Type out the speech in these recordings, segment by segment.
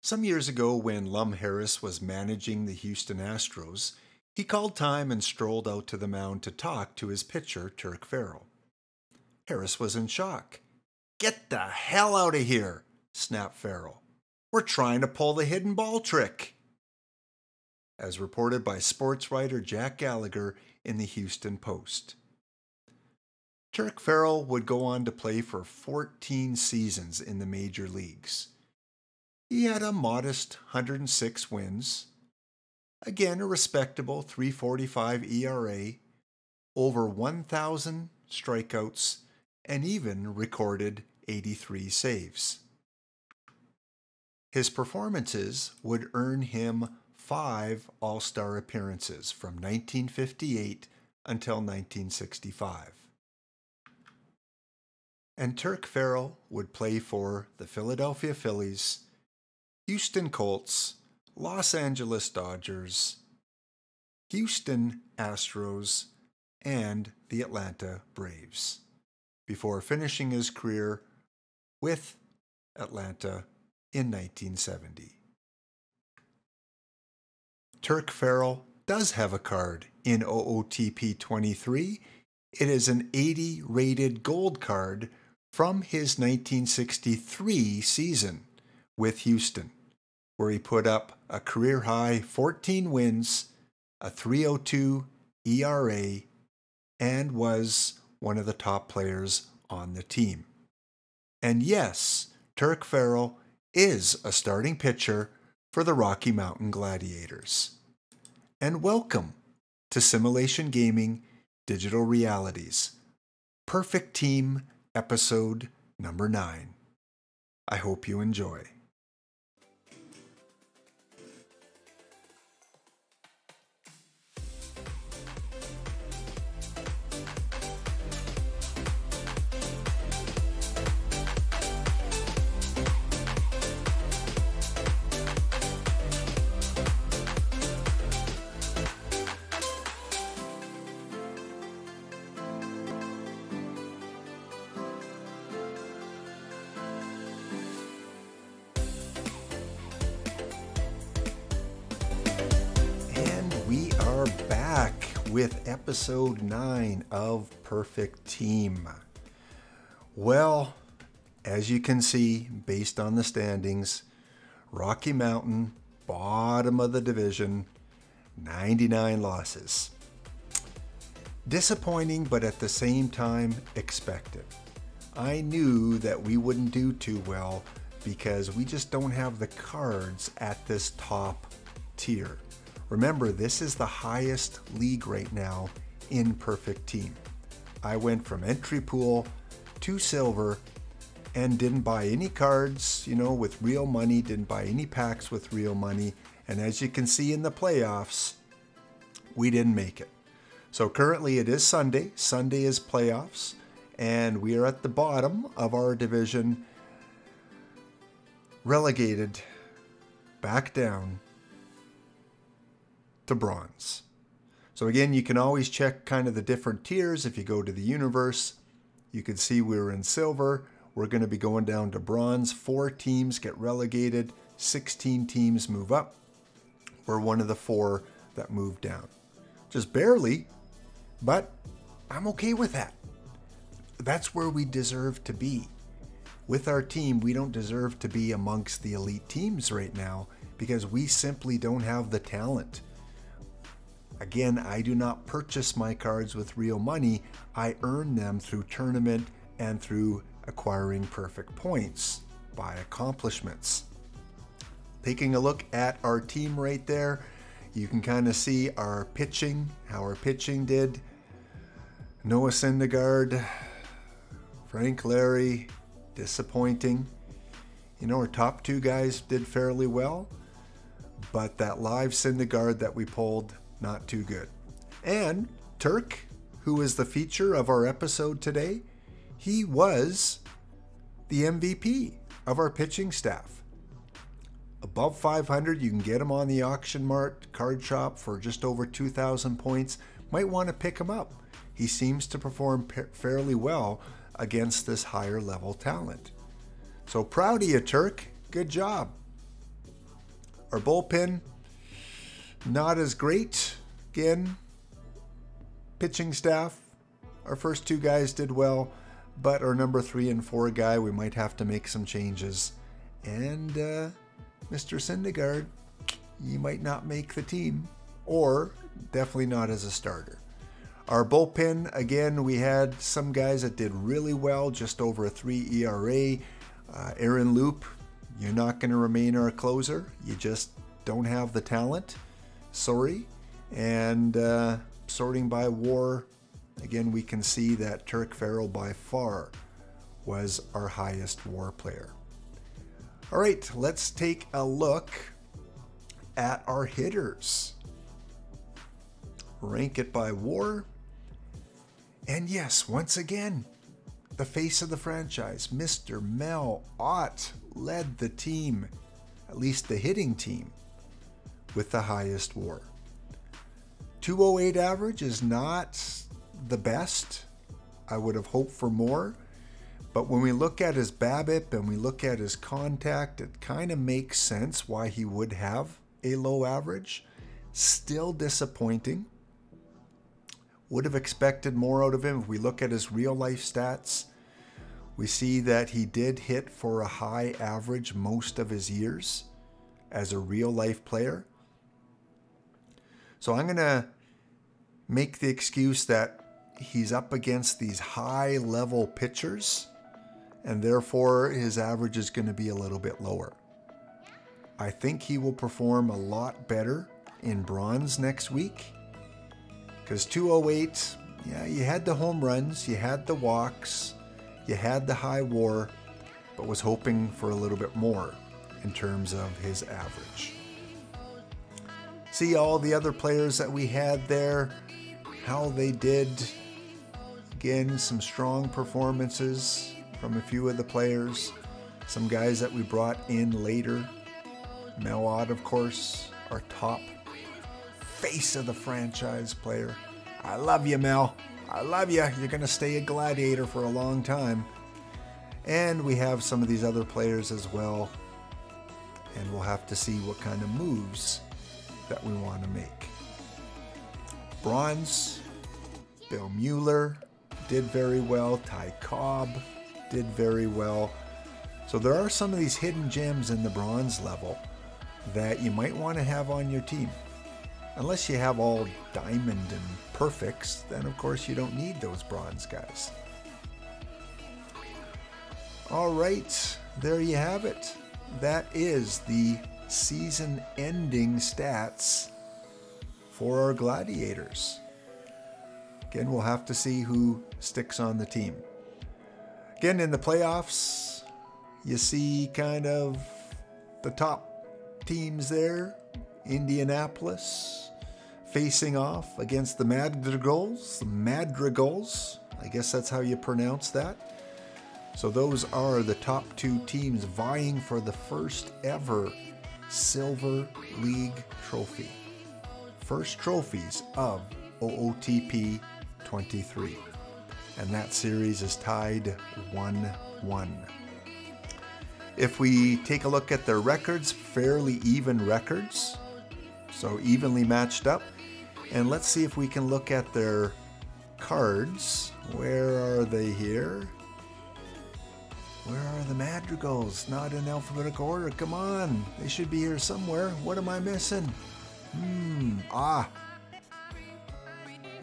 Some years ago, when Lum Harris was managing the Houston Astros, he called time and strolled out to the mound to talk to his pitcher, Turk Farrell. Harris was in shock. "Get the hell out of here," snapped Farrell. "We're trying to pull the hidden ball trick." As reported by sports writer Jack Gallagher in the Houston Post. Turk Farrell would go on to play for 14 seasons in the major leagues. He had a modest 106 wins, again a respectable 3.45 ERA, over 1,000 strikeouts, and even recorded 83 saves. His performances would earn him 5 All-Star appearances from 1958 until 1965. And Turk Farrell would play for the Philadelphia Phillies, Houston Colts, Los Angeles Dodgers, Houston Astros, and the Atlanta Braves, before finishing his career with Atlanta in 1970. Turk Farrell does have a card in OOTP 23. It is an 80 rated gold card from his 1963 season with Houston, where he put up a career-high 14 wins, a 3.02 ERA, and was one of the top players on the team. And yes, Turk Farrell is a starting pitcher for the Rocky Mountain Gladiators. And welcome to Simulation Gaming Digital Realities, Perfect Team episode number 9. I hope you enjoy. With episode 9 of Perfect Team. Well, as you can see, based on the standings, Rocky Mountain, bottom of the division, 99 losses. Disappointing, but at the same time expected. I knew that we wouldn't do too well because we just don't have the cards at this top tier. Remember, this is the highest league right now in Perfect Team. I went from entry pool to silver and didn't buy any cards, with real money, didn't buy any packs with real money. And as you can see in the playoffs, we didn't make it. So currently it is Sunday. Sunday is playoffs, and we are at the bottom of our division, relegated back down to bronze. So again, you can always check kind of the different tiers. If you go to the universe, you can see we're in silver. We're going to be going down to bronze. 4 teams get relegated. 16 teams move up. We're one of the 4 that move down. Just barely, but I'm okay with that. That's where we deserve to be. With our team, we don't deserve to be amongst the elite teams right now because we simply don't have the talent. Again, I do not purchase my cards with real money. I earn them through tournament and through acquiring perfect points by accomplishments. Taking a look at our team right there, you can kind of see our pitching, how our pitching did. Noah Syndergaard, Frank Larry, disappointing. Our top 2 guys did fairly well, but that live Syndergaard that we pulled, not too good. And Turk, who is the feature of our episode today, he was the MVP of our pitching staff. Above 500, you can get him on the auction mart card shop for just over 2,000 points. Might want to pick him up. He seems to perform fairly well against this higher level talent. So proud of you, Turk. Good job. Our bullpen, not as great. Again, pitching staff, our first two guys did well, but our number 3 and 4 guy, we might have to make some changes. And Mr. Syndergaard, you might not make the team, or definitely not as a starter. Our bullpen, again, we had some guys that did really well, just over a 3 ERA. Aaron Loop, you're not going to remain our closer. You just don't have the talent. Sorry. And sorting by WAR, again, we can see that Turk Farrell by far was our highest WAR player. All right, let's take a look at our hitters. Rank it by WAR. And yes, once again, the face of the franchise, Mr. Mel Ott, led the team, at least the hitting team, with the highest WAR. 208 average is not the best. I would have hoped for more. But when we look at his BABIP and we look at his contact, it kind of makes sense why he would have a low average. Still disappointing. Would have expected more out of him. If we look at his real life stats, we see that he did hit for a high average most of his years as a real life player. So I'm going to make the excuse that he's up against these high level pitchers, and therefore his average is going to be a little bit lower. I think he will perform a lot better in bronze next week, because 208, yeah, you had the home runs, you had the walks, you had the high WAR, but was hoping for a little bit more in terms of his average. See all the other players that we had there, how they did. Again, some strong performances from a few of the players. Some guys that we brought in later. Mel Ott, of course, our top face of the franchise player. I love you, Mel. I love you. You're going to stay a gladiator for a long time. And we have some of these other players as well. And we'll have to see what kind of moves that we want to make. Bronze, Bill Mueller did very well. Ty Cobb did very well. So there are some of these hidden gems in the bronze level that you might want to have on your team. Unless you have all diamond and perfects, then of course you don't need those bronze guys. All right, there you have it. That is the season-ending stats for our Gladiators. Again, we'll have to see who sticks on the team. Again, in the playoffs, you see kind of the top teams there. Indianapolis facing off against the Madrigals. I guess that's how you pronounce that. So those are the top 2 teams vying for the first ever Silver League trophy. First trophies of OOTP 23. And that series is tied 1-1. If we take a look at their records, fairly even records. So evenly matched up. And let's see if we can look at their cards. Where are they here? Where are the Madrigals? Not in alphabetical order. Come on. They should be here somewhere. What am I missing?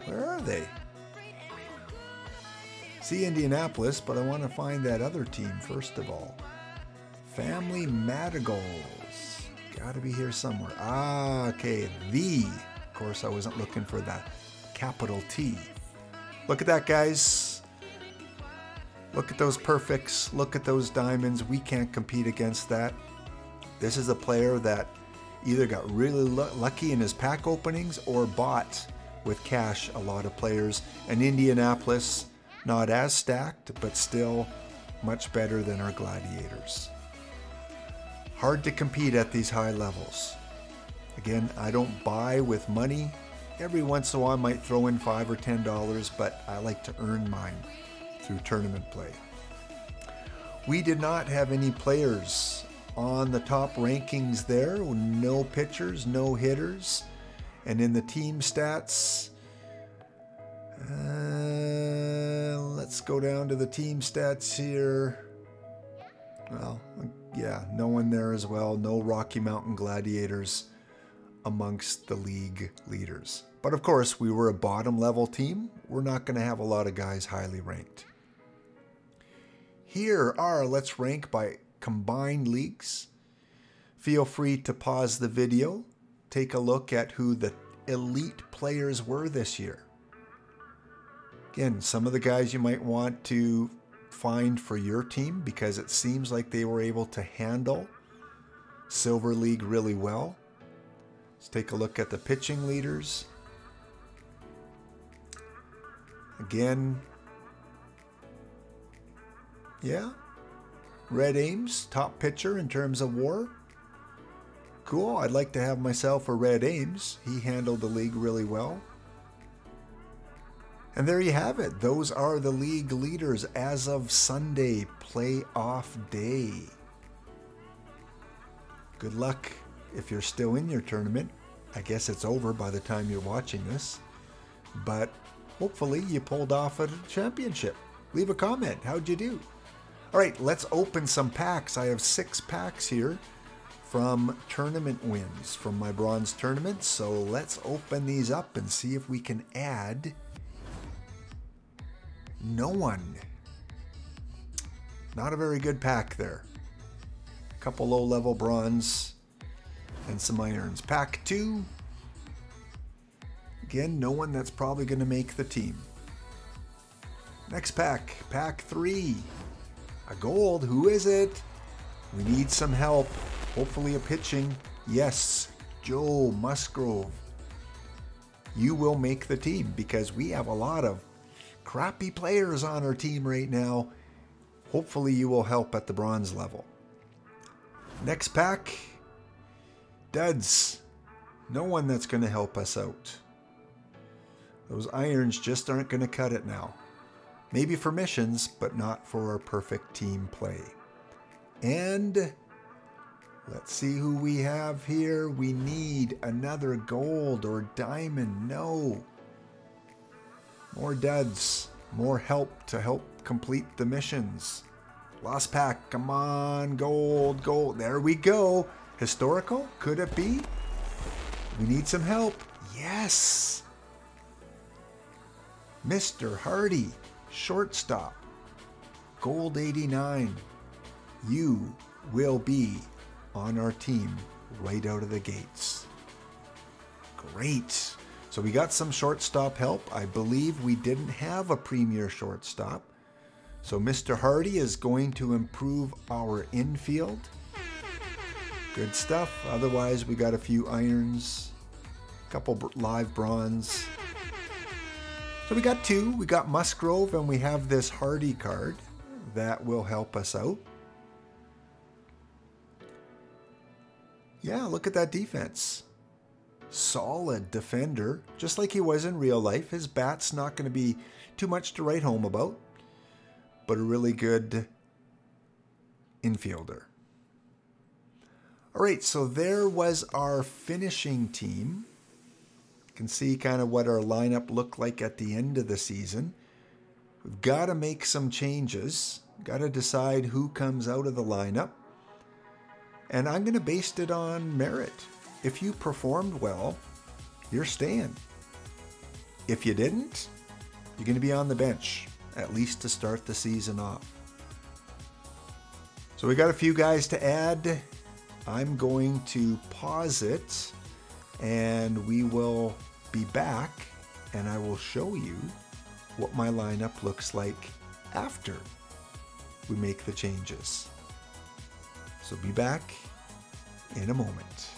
Where are they? See Indianapolis, but I want to find that other team first of all. Family Madrigals. Got to be here somewhere. Okay. Of course, I wasn't looking for that capital T. Look at that, guys. Look at those perfects. Look at those diamonds. We can't compete against that. This is a player that either got really lucky in his pack openings or bought with cash a lot of players. And Indianapolis, not as stacked, but still much better than our Gladiators. Hard to compete at these high levels. Again, I don't buy with money. Every once in a while I might throw in $5 or $10, but I like to earn mine through tournament play. We did not have any players on the top rankings there. No pitchers, no hitters. And in the team stats, let's go down to the team stats here. Well, yeah, no one there as well. No Rocky Mountain Gladiators amongst the league leaders. But of course, we were a bottom level team. We're not going to have a lot of guys highly ranked. Here are Let's Rank by combined leagues. Feel free to pause the video. Take a look at who the elite players were this year. Again, some of the guys you might want to find for your team because it seems like they were able to handle Silver League really well. Let's take a look at the pitching leaders. Again, yeah, Red Ames, top pitcher in terms of WAR. Cool, I'd like to have myself a Red Ames. He handled the league really well. And there you have it. Those are the league leaders as of Sunday, playoff day. Good luck if you're still in your tournament. I guess it's over by the time you're watching this. But hopefully you pulled off a championship. Leave a comment. How'd you do? All right, let's open some packs. I have 6 packs here from tournament wins from my bronze tournament. So let's open these up and see if we can add no one. Not a very good pack there. A couple low-level bronze and some irons. Pack 2. Again, no one that's probably going to make the team. Next pack. Pack 3. A gold. Who is it? We need some help. Hopefully a pitching. Yes, Joe Musgrove. You will make the team because we have a lot of crappy players on our team right now. Hopefully you will help at the bronze level. Next pack. Duds. No one that's going to help us out. Those irons just aren't going to cut it now. Maybe for missions, but not for our perfect team play. And let's see who we have here. We need another gold or diamond. No. More duds. More help to help complete the missions. Last pack. Come on. Gold. Gold. There we go. Historical? Could it be? We need some help. Yes. Mr. Hardy. Shortstop. Gold 89. You will be on our team right out of the gates. Great. So we got some shortstop help. I believe we didn't have a premier shortstop. So Mr. Hardy is going to improve our infield. Good stuff. Otherwise, we got a few irons, a couple live bronze. So we got 2. We got Musgrove and we have this Hardy card that will help us out. Yeah, look at that defense. Solid defender, just like he was in real life. His bat's not going to be too much to write home about, but a really good infielder. All right, so there was our finishing team. You can see kind of what our lineup looked like at the end of the season. We've got to make some changes. Got to decide who comes out of the lineup. And I'm going to base it on merit. If you performed well, you're staying. If you didn't, you're going to be on the bench, at least to start the season off. So we got a few guys to add. I'm going to pause it and we will be back and I will show you what my lineup looks like after we make the changes. So be back in a moment.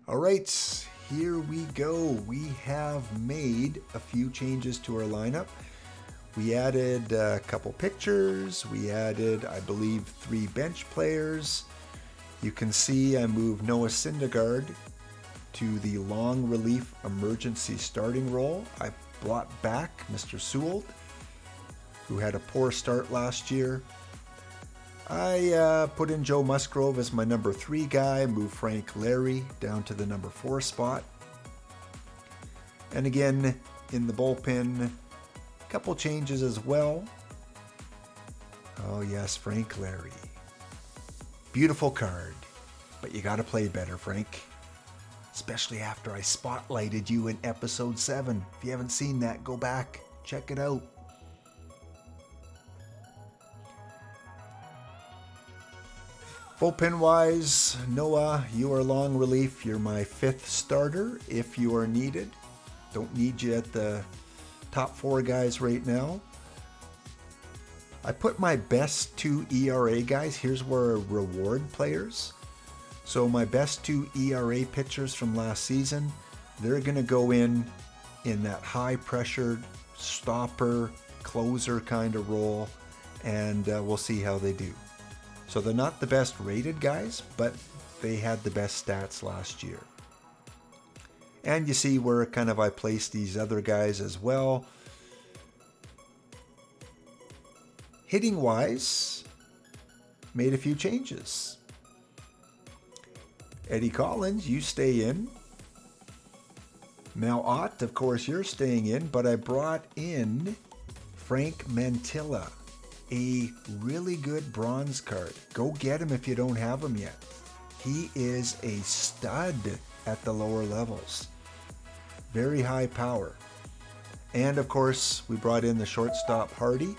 All right, here we go. We have made a few changes to our lineup. We added a couple pitchers. We added, I believe, 3 bench players. You can see I moved Noah Syndergaard to the long relief emergency starting role. I brought back Mr. Sewell, who had a poor start last year. I put in Joe Musgrove as my number 3 guy, moved Frank Larry down to the number 4 spot. And again, in the bullpen, a couple changes as well. Oh yes, Frank Larry. Beautiful card, but you gotta play better, Frank. Especially after I spotlighted you in episode 7. If you haven't seen that, go back, check it out. Bullpen wise, Noah, you are long relief. You're my 5th starter if you are needed. Don't need you at the top 4 guys right now. I put my best 2 ERA guys. Here's where I reward players. So my best 2 ERA pitchers from last season, they're going to go in that high pressured stopper, closer kind of role, and we'll see how they do. So they're not the best rated guys, but they had the best stats last year. And you see where kind of I placed these other guys as well. Hitting wise, made a few changes. Eddie Collins, you stay in. Mal Ott, of course, you're staying in, but I brought in Frank Mantilla, a really good bronze card. Go get him if you don't have him yet. He is a stud at the lower levels. Very high power. And of course, we brought in the shortstop Hardy.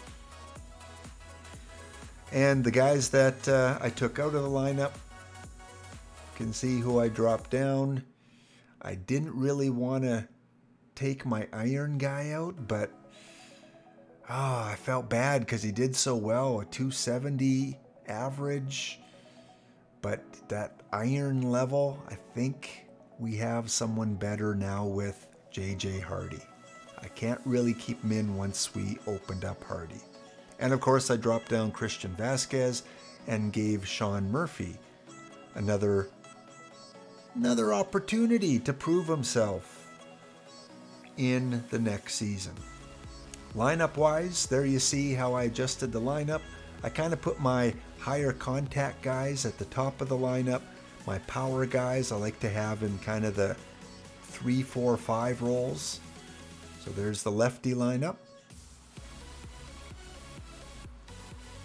And the guys that I took out of the lineup, you can see who I dropped down. I didn't really want to take my iron guy out, but I felt bad because he did so well, a 270 average. But that iron level, I think we have someone better now with JJ Hardy. I can't really keep him in once we opened up Hardy. And of course, I dropped down Christian Vasquez and gave Sean Murphy another opportunity to prove himself in the next season. Lineup wise, there you see how I adjusted the lineup. I kind of put my higher contact guys at the top of the lineup. My power guys I like to have in kind of the 3, 4, 5 roles. So there's the lefty lineup.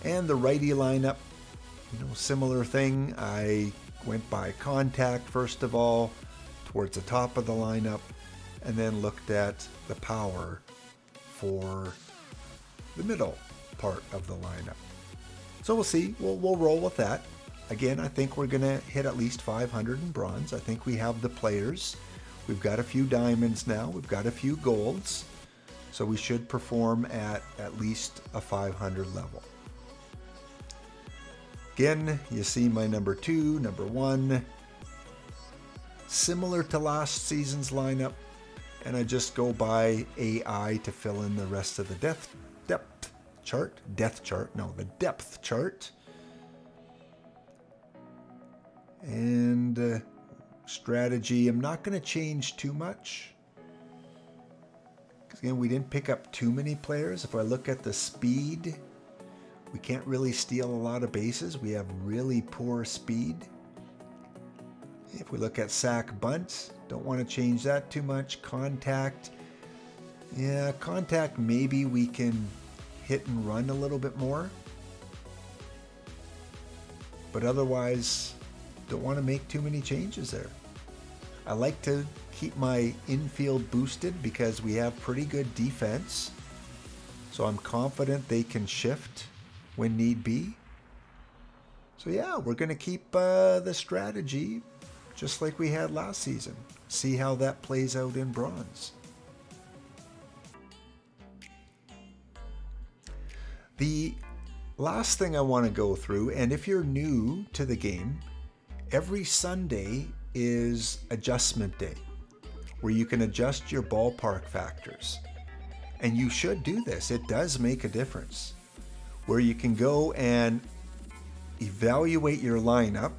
And the righty lineup, similar thing. I went by contact first of all, towards the top of the lineup, and then looked at the power for the middle part of the lineup. So we'll see. We'll roll with that. Again, I think we're going to hit at least 500 in bronze. I think we have the players. We've got a few diamonds now. We've got a few golds. So we should perform at least a 500 level. Again, you see my number 2, number 1. Similar to last season's lineup. And I just go by AI to fill in the rest of the depth chart. The depth chart. And strategy, I'm not going to change too much. Because again, we didn't pick up too many players. If I look at the speed, we can't really steal a lot of bases. We have really poor speed. If we look at sack bunt, don't want to change that too much. Contact, yeah, contact maybe we can hit and run a little bit more. But otherwise, don't want to make too many changes there. I like to keep my infield boosted because we have pretty good defense. So I'm confident they can shift when need be. So yeah, we're going to keep the strategy just like we had last season. See how that plays out in bronze. The last thing I want to go through, and if you're new to the game, every Sunday is adjustment day, where you can adjust your ballpark factors. And you should do this. It does make a difference. Where you can go and evaluate your lineup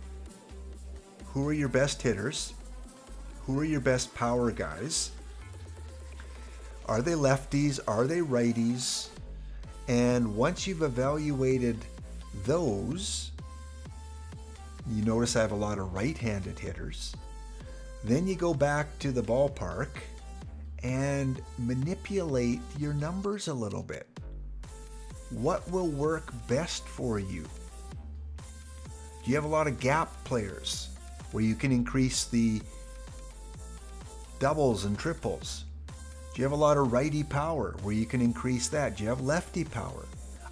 who are your best hitters? Who are your best power guys? Are they lefties? Are they righties? And once you've evaluated those, you notice I have a lot of right-handed hitters. Then you go back to the ballpark and manipulate your numbers a little bit. What will work best for you? Do you have a lot of gap players where you can increase the doubles and triples? Do you have a lot of righty power where you can increase that? Do you have lefty power?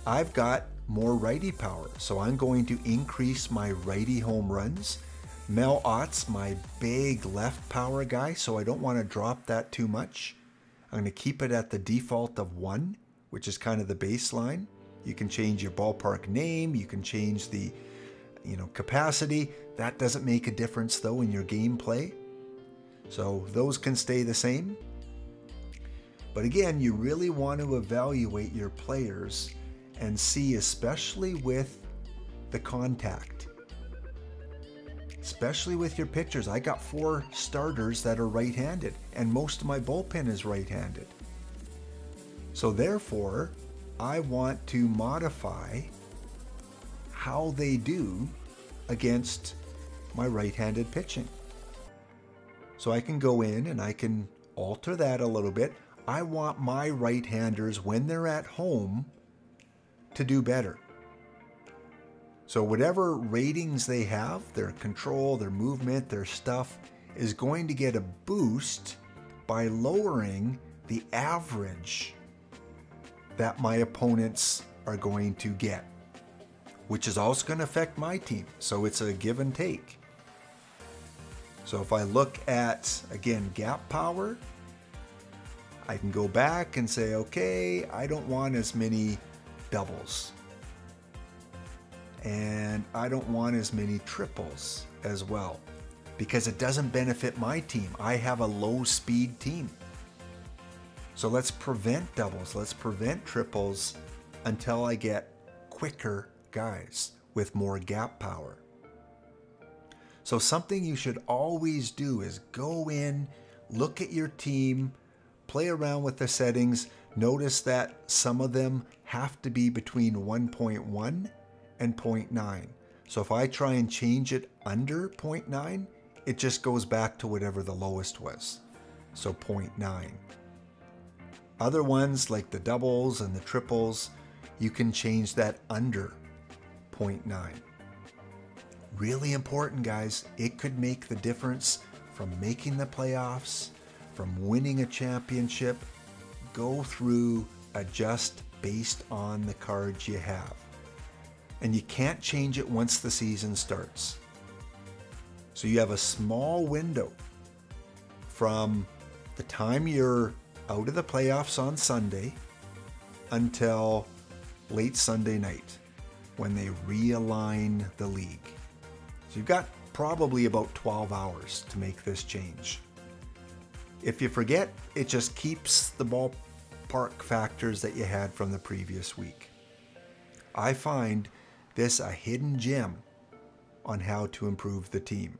I've got more righty power, so I'm going to increase my righty home runs. Mel Ott's my big left power guy, so I don't want to drop that too much. I'm going to keep it at the default of 1, which is kind of the baseline. You can change your ballpark name, you can change the capacity. That doesn't make a difference though in your gameplay. So those can stay the same. But again, you really want to evaluate your players and see, especially with the contact, especially with your pitchers. I got 4 starters that are right-handed, and most of my bullpen is right-handed. So therefore, I want to modify how they do against my right-handed pitching. So I can go in and I can alter that a little bit. I want my right-handers, when they're at home, to do better. So whatever ratings they have, their control, their movement, their stuff, is going to get a boost by lowering the average that my opponents are going to get, which is also going to affect my team. So it's a give and take. So if I look at, again, gap power, I can go back and say, okay, I don't want as many doubles. And I don't want as many triples as well, because it doesn't benefit my team. I have a low speed team. So let's prevent doubles, let's prevent triples until I get quicker guys with more gap power. So something you should always do is go in, look at your team, play around with the settings. Notice that some of them have to be between 1.1 and 0.9. So if I try and change it under 0.9, it just goes back to whatever the lowest was. So 0.9. Other ones like the doubles and the triples, you can change that under 0.9. Really important, guys. It could make the difference from making the playoffs, from winning a championship. Go through, adjust based on the cards you have. And you can't change it once the season starts. So you have a small window from the time you're out of the playoffs on Sunday until late Sunday night when they realign the league. So you've got probably about 12 hours to make this change. If you forget, it just keeps the ballpark factors that you had from the previous week. I find this a hidden gem on how to improve the team.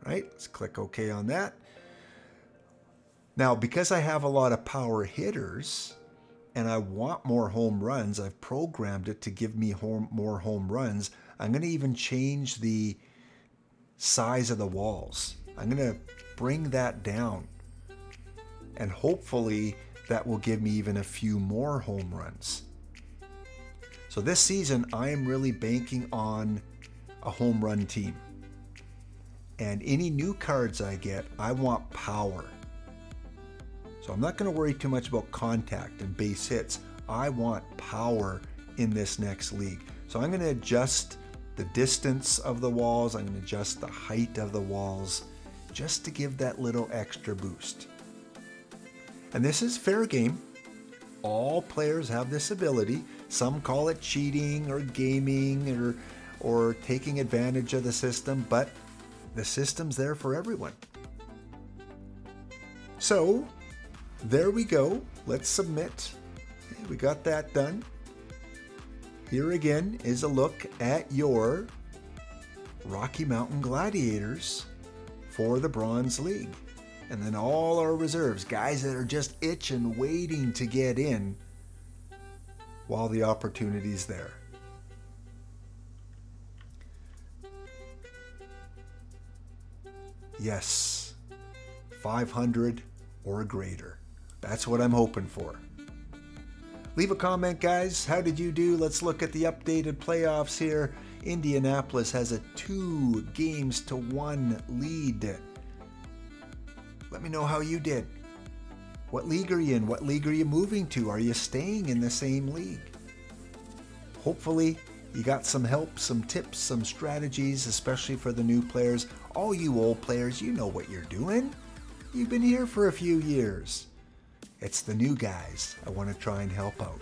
Right? Let's click OK on that. Now, because I have a lot of power hitters and I want more home runs, I've programmed it to give me more home runs. I'm going to even change the size of the walls. I'm going to bring that down. And hopefully that will give me even a few more home runs. So this season, I am really banking on a home run team. And any new cards I get, I want power. So I'm not going to worry too much about contact and base hits. I want power in this next league. So I'm going to adjust the distance of the walls. I'm going to adjust the height of the walls just to give that little extra boost. And this is fair game. All players have this ability. Some call it cheating or gaming or taking advantage of the system, but the system's there for everyone. So there we go. Let's submit. Okay, we got that done. Here again is a look at your Rocky Mountain Gladiators for the Bronze League. And then all our reserves, guys that are just itching, waiting to get in while the opportunity's there. Yes, 500 or greater. That's what I'm hoping for. Leave a comment, guys. How did you do? Let's look at the updated playoffs here. Indianapolis has a 2-1 lead. Let me know how you did. What league are you in? What league are you moving to? Are you staying in the same league? Hopefully, you got some help, some tips, some strategies, especially for the new players. All you old players, you know what you're doing. You've been here for a few years. It's the new guys I want to try and help out.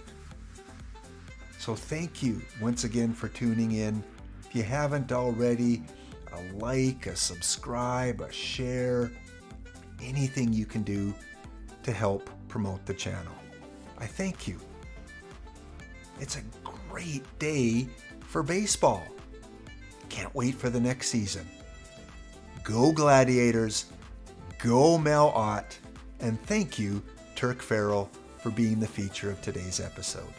So thank you once again for tuning in. If you haven't already, a like, a subscribe, a share, anything you can do to help promote the channel. I thank you. It's a great day for baseball. Can't wait for the next season. Go Gladiators, go Mel Ott, and thank you, Turk Farrell, for being the feature of today's episode.